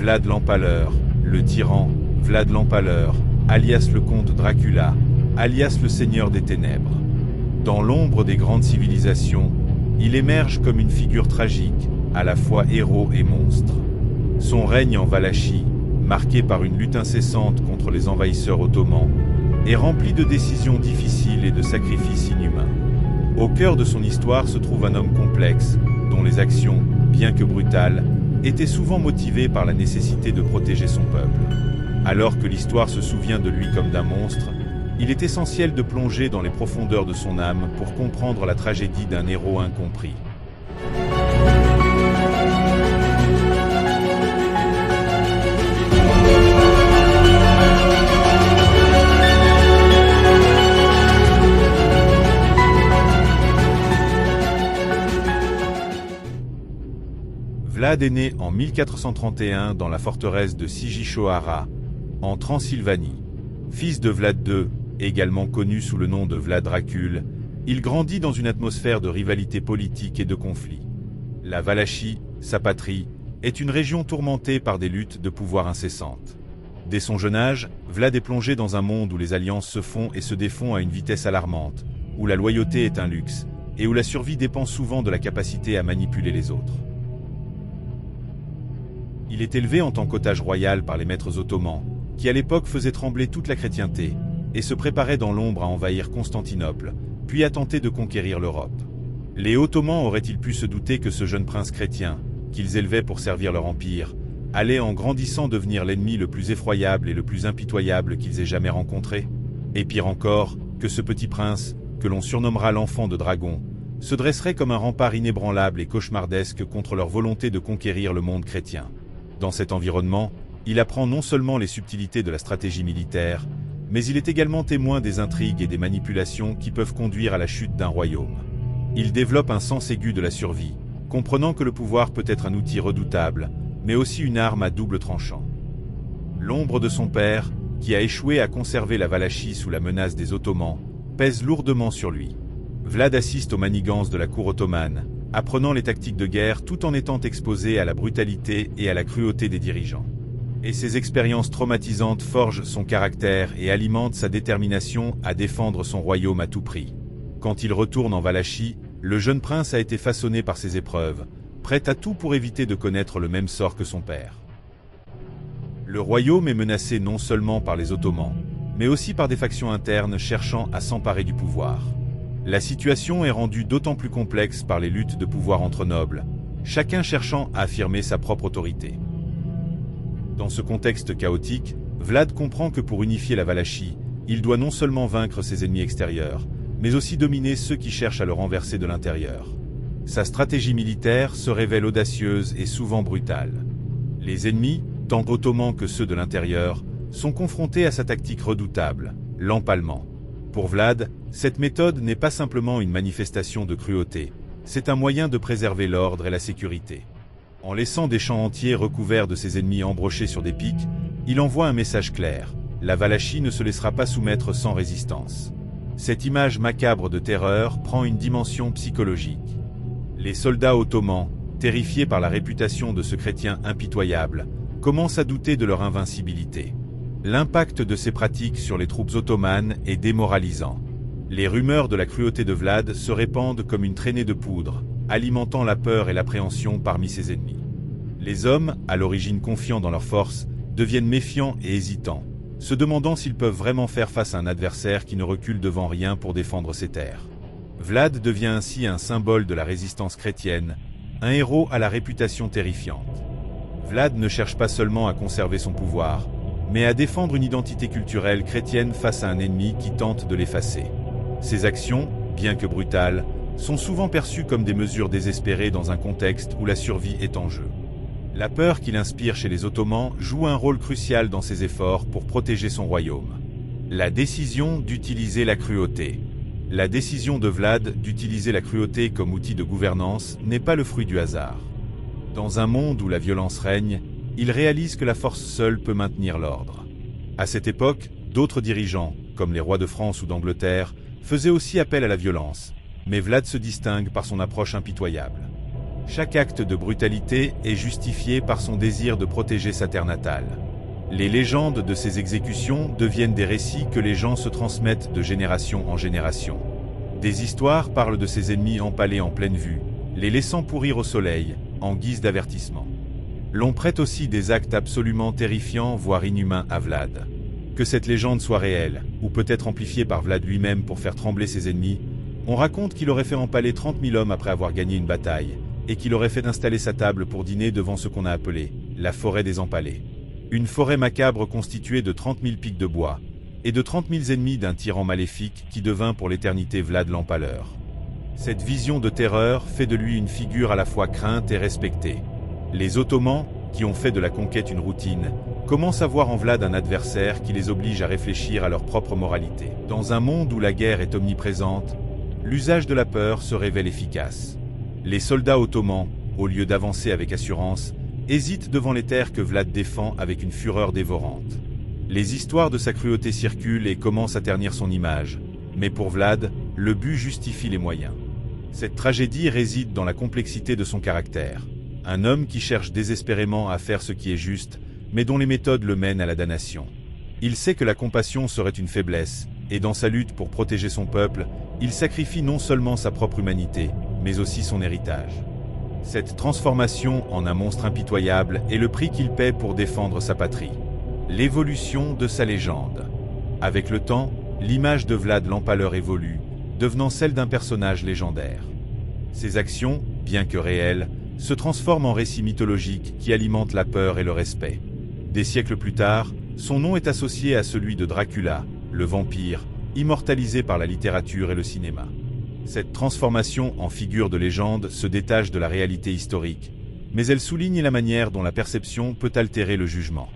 Vlad l'Empaleur, le tyran, Vlad l'Empaleur, alias le comte Dracula, alias le seigneur des ténèbres. Dans l'ombre des grandes civilisations, il émerge comme une figure tragique, à la fois héros et monstre. Son règne en Valachie, marqué par une lutte incessante contre les envahisseurs ottomans, est rempli de décisions difficiles et de sacrifices inhumains. Au cœur de son histoire se trouve un homme complexe, dont les actions, bien que brutales, étaient souvent motivées par la nécessité de protéger son peuple. Alors que l'histoire se souvient de lui comme d'un monstre, il est essentiel de plonger dans les profondeurs de son âme pour comprendre la tragédie d'un héros incompris. Vlad est né en 1431 dans la forteresse de Sighisoara, en Transylvanie. Fils de Vlad II, également connu sous le nom de Vlad Dracul, il grandit dans une atmosphère de rivalité politique et de conflits. La Valachie, sa patrie, est une région tourmentée par des luttes de pouvoir incessantes. Dès son jeune âge, Vlad est plongé dans un monde où les alliances se font et se défont à une vitesse alarmante, où la loyauté est un luxe, et où la survie dépend souvent de la capacité à manipuler les autres. Il est élevé en tant qu'otage royal par les maîtres ottomans, qui à l'époque faisaient trembler toute la chrétienté, et se préparaient dans l'ombre à envahir Constantinople, puis à tenter de conquérir l'Europe. Les Ottomans auraient-ils pu se douter que ce jeune prince chrétien, qu'ils élevaient pour servir leur empire, allait en grandissant devenir l'ennemi le plus effroyable et le plus impitoyable qu'ils aient jamais rencontré? Et pire encore, que ce petit prince, que l'on surnommera l'enfant de dragon, se dresserait comme un rempart inébranlable et cauchemardesque contre leur volonté de conquérir le monde chrétien. Dans cet environnement, il apprend non seulement les subtilités de la stratégie militaire, mais il est également témoin des intrigues et des manipulations qui peuvent conduire à la chute d'un royaume. Il développe un sens aigu de la survie, comprenant que le pouvoir peut être un outil redoutable, mais aussi une arme à double tranchant. L'ombre de son père, qui a échoué à conserver la Valachie sous la menace des Ottomans, pèse lourdement sur lui. Vlad assiste aux manigances de la cour ottomane, apprenant les tactiques de guerre tout en étant exposé à la brutalité et à la cruauté des dirigeants. Et ces expériences traumatisantes forgent son caractère et alimentent sa détermination à défendre son royaume à tout prix. Quand il retourne en Valachie, le jeune prince a été façonné par ces épreuves, prêt à tout pour éviter de connaître le même sort que son père. Le royaume est menacé non seulement par les Ottomans, mais aussi par des factions internes cherchant à s'emparer du pouvoir. La situation est rendue d'autant plus complexe par les luttes de pouvoir entre nobles, chacun cherchant à affirmer sa propre autorité. Dans ce contexte chaotique, Vlad comprend que pour unifier la Valachie, il doit non seulement vaincre ses ennemis extérieurs, mais aussi dominer ceux qui cherchent à le renverser de l'intérieur. Sa stratégie militaire se révèle audacieuse et souvent brutale. Les ennemis, tant ottomans que ceux de l'intérieur, sont confrontés à sa tactique redoutable, l'empalement. Pour Vlad, cette méthode n'est pas simplement une manifestation de cruauté, c'est un moyen de préserver l'ordre et la sécurité. En laissant des champs entiers recouverts de ses ennemis embrochés sur des pics, il envoie un message clair: la Valachie ne se laissera pas soumettre sans résistance. Cette image macabre de terreur prend une dimension psychologique. Les soldats ottomans, terrifiés par la réputation de ce chrétien impitoyable, commencent à douter de leur invincibilité. L'impact de ces pratiques sur les troupes ottomanes est démoralisant. Les rumeurs de la cruauté de Vlad se répandent comme une traînée de poudre, alimentant la peur et l'appréhension parmi ses ennemis. Les hommes, à l'origine confiants dans leurs forces, deviennent méfiants et hésitants, se demandant s'ils peuvent vraiment faire face à un adversaire qui ne recule devant rien pour défendre ses terres. Vlad devient ainsi un symbole de la résistance chrétienne, un héros à la réputation terrifiante. Vlad ne cherche pas seulement à conserver son pouvoir, mais à défendre une identité culturelle chrétienne face à un ennemi qui tente de l'effacer. Ses actions, bien que brutales, sont souvent perçues comme des mesures désespérées dans un contexte où la survie est en jeu. La peur qu'il inspire chez les Ottomans joue un rôle crucial dans ses efforts pour protéger son royaume. La décision d'utiliser la cruauté. La décision de Vlad d'utiliser la cruauté comme outil de gouvernance n'est pas le fruit du hasard. Dans un monde où la violence règne, il réalise que la force seule peut maintenir l'ordre. À cette époque, d'autres dirigeants, comme les rois de France ou d'Angleterre, faisaient aussi appel à la violence, mais Vlad se distingue par son approche impitoyable. Chaque acte de brutalité est justifié par son désir de protéger sa terre natale. Les légendes de ces exécutions deviennent des récits que les gens se transmettent de génération en génération. Des histoires parlent de ses ennemis empalés en pleine vue, les laissant pourrir au soleil, en guise d'avertissement. L'on prête aussi des actes absolument terrifiants, voire inhumains à Vlad. Que cette légende soit réelle, ou peut-être amplifiée par Vlad lui-même pour faire trembler ses ennemis, on raconte qu'il aurait fait empaler 30 000 hommes après avoir gagné une bataille, et qu'il aurait fait installer sa table pour dîner devant ce qu'on a appelé la forêt des empalés. Une forêt macabre constituée de 30 000 pics de bois, et de 30 000 ennemis d'un tyran maléfique qui devint pour l'éternité Vlad l'Empaleur. Cette vision de terreur fait de lui une figure à la fois crainte et respectée. Les Ottomans, qui ont fait de la conquête une routine, commencent à voir en Vlad un adversaire qui les oblige à réfléchir à leur propre moralité. Dans un monde où la guerre est omniprésente, l'usage de la peur se révèle efficace. Les soldats ottomans, au lieu d'avancer avec assurance, hésitent devant les terres que Vlad défend avec une fureur dévorante. Les histoires de sa cruauté circulent et commencent à ternir son image, mais pour Vlad, le but justifie les moyens. Cette tragédie réside dans la complexité de son caractère. Un homme qui cherche désespérément à faire ce qui est juste, mais dont les méthodes le mènent à la damnation. Il sait que la compassion serait une faiblesse, et dans sa lutte pour protéger son peuple, il sacrifie non seulement sa propre humanité, mais aussi son héritage. Cette transformation en un monstre impitoyable est le prix qu'il paie pour défendre sa patrie. L'évolution de sa légende. Avec le temps, l'image de Vlad l'Empaleur évolue, devenant celle d'un personnage légendaire. Ses actions, bien que réelles, se transforment en récits mythologiques qui alimentent la peur et le respect. Des siècles plus tard, son nom est associé à celui de Dracula, le vampire, immortalisé par la littérature et le cinéma. Cette transformation en figure de légende se détache de la réalité historique, mais elle souligne la manière dont la perception peut altérer le jugement.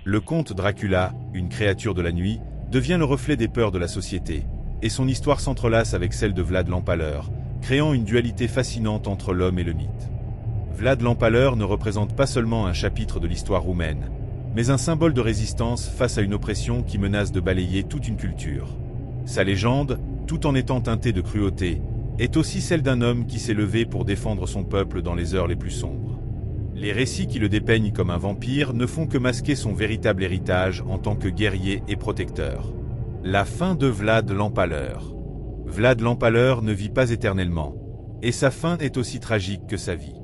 Le comte Dracula, une créature de la nuit, devient le reflet des peurs de la société, et son histoire s'entrelace avec celle de Vlad l'Empaleur, créant une dualité fascinante entre l'homme et le mythe. Vlad l'Empaleur ne représente pas seulement un chapitre de l'histoire roumaine, mais un symbole de résistance face à une oppression qui menace de balayer toute une culture. Sa légende, tout en étant teintée de cruauté, est aussi celle d'un homme qui s'est levé pour défendre son peuple dans les heures les plus sombres. Les récits qui le dépeignent comme un vampire ne font que masquer son véritable héritage en tant que guerrier et protecteur. La fin de Vlad l'Empaleur. Vlad l'Empaleur ne vit pas éternellement, et sa fin est aussi tragique que sa vie.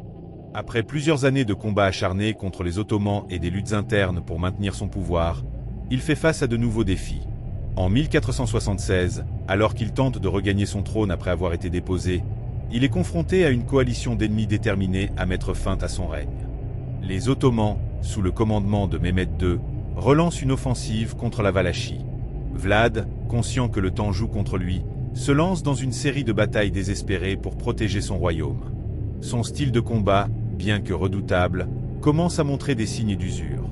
Après plusieurs années de combats acharnés contre les Ottomans et des luttes internes pour maintenir son pouvoir, il fait face à de nouveaux défis. En 1476, alors qu'il tente de regagner son trône après avoir été déposé, il est confronté à une coalition d'ennemis déterminés à mettre fin à son règne. Les Ottomans, sous le commandement de Mehmed II, relancent une offensive contre la Valachie. Vlad, conscient que le temps joue contre lui, se lance dans une série de batailles désespérées pour protéger son royaume. Son style de combat, bien que redoutable, commence à montrer des signes d'usure.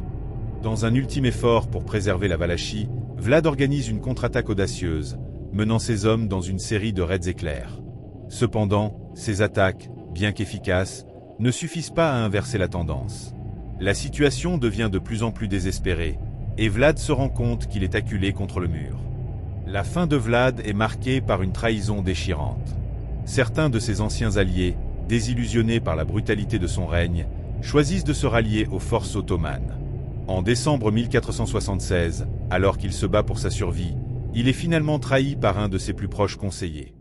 Dans un ultime effort pour préserver la Valachie, Vlad organise une contre-attaque audacieuse, menant ses hommes dans une série de raids éclairs. Cependant, ces attaques, bien qu'efficaces, ne suffisent pas à inverser la tendance. La situation devient de plus en plus désespérée, et Vlad se rend compte qu'il est acculé contre le mur. La fin de Vlad est marquée par une trahison déchirante. Certains de ses anciens alliés, désillusionnés par la brutalité de son règne, choisissent de se rallier aux forces ottomanes. En décembre 1476, alors qu'il se bat pour sa survie, il est finalement trahi par un de ses plus proches conseillers.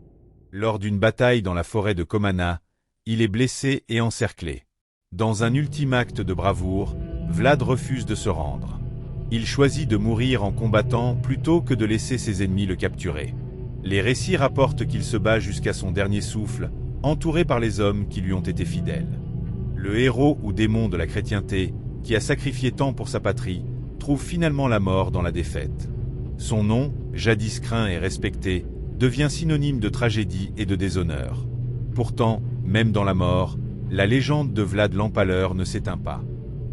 Lors d'une bataille dans la forêt de Comana, il est blessé et encerclé. Dans un ultime acte de bravoure, Vlad refuse de se rendre. Il choisit de mourir en combattant plutôt que de laisser ses ennemis le capturer. Les récits rapportent qu'il se bat jusqu'à son dernier souffle, entouré par les hommes qui lui ont été fidèles. Le héros ou démon de la chrétienté, qui a sacrifié tant pour sa patrie, trouve finalement la mort dans la défaite. Son nom, jadis craint et respecté, devient synonyme de tragédie et de déshonneur. Pourtant, même dans la mort, la légende de Vlad l'Empaleur ne s'éteint pas.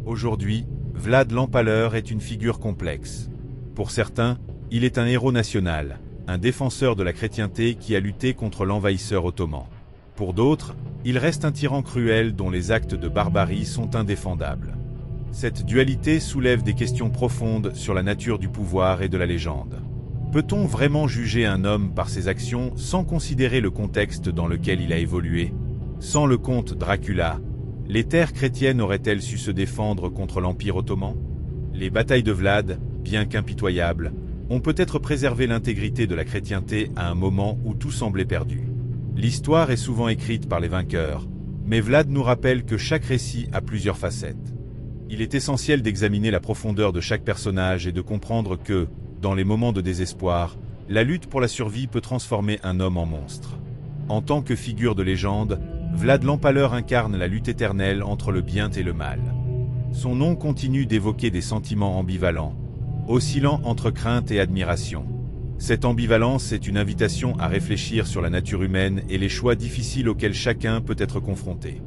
Aujourd'hui, Vlad l'Empaleur est une figure complexe. Pour certains, il est un héros national, un défenseur de la chrétienté qui a lutté contre l'envahisseur ottoman. Pour d'autres, il reste un tyran cruel dont les actes de barbarie sont indéfendables. Cette dualité soulève des questions profondes sur la nature du pouvoir et de la légende. Peut-on vraiment juger un homme par ses actions sans considérer le contexte dans lequel il a évolué ? Sans le comte Dracula, les terres chrétiennes auraient-elles su se défendre contre l'Empire ottoman? Les batailles de Vlad, bien qu'impitoyables, ont peut-être préservé l'intégrité de la chrétienté à un moment où tout semblait perdu. L'histoire est souvent écrite par les vainqueurs, mais Vlad nous rappelle que chaque récit a plusieurs facettes. Il est essentiel d'examiner la profondeur de chaque personnage et de comprendre que, dans les moments de désespoir, la lutte pour la survie peut transformer un homme en monstre. En tant que figure de légende, Vlad l'Empaleur incarne la lutte éternelle entre le bien et le mal. Son nom continue d'évoquer des sentiments ambivalents, oscillant entre crainte et admiration. Cette ambivalence est une invitation à réfléchir sur la nature humaine et les choix difficiles auxquels chacun peut être confronté.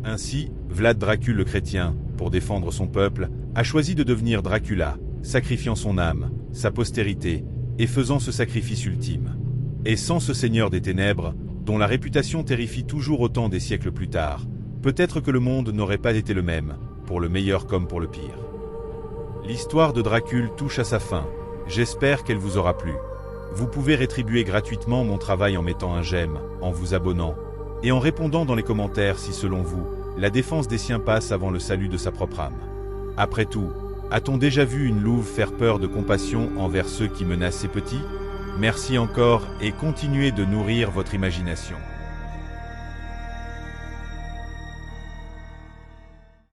Ainsi, Vlad Dracul le chrétien, pour défendre son peuple, a choisi de devenir Dracula, sacrifiant son âme, sa postérité, et faisant ce sacrifice ultime. Et sans ce seigneur des ténèbres, dont la réputation terrifie toujours autant des siècles plus tard, peut-être que le monde n'aurait pas été le même, pour le meilleur comme pour le pire. L'histoire de Dracul touche à sa fin, j'espère qu'elle vous aura plu. Vous pouvez rétribuer gratuitement mon travail en mettant un j'aime, en vous abonnant, et en répondant dans les commentaires si selon vous, la défense des siens passe avant le salut de sa propre âme. Après tout, a-t-on déjà vu une louve faire peur de compassion envers ceux qui menacent ses petits? Merci encore et continuez de nourrir votre imagination.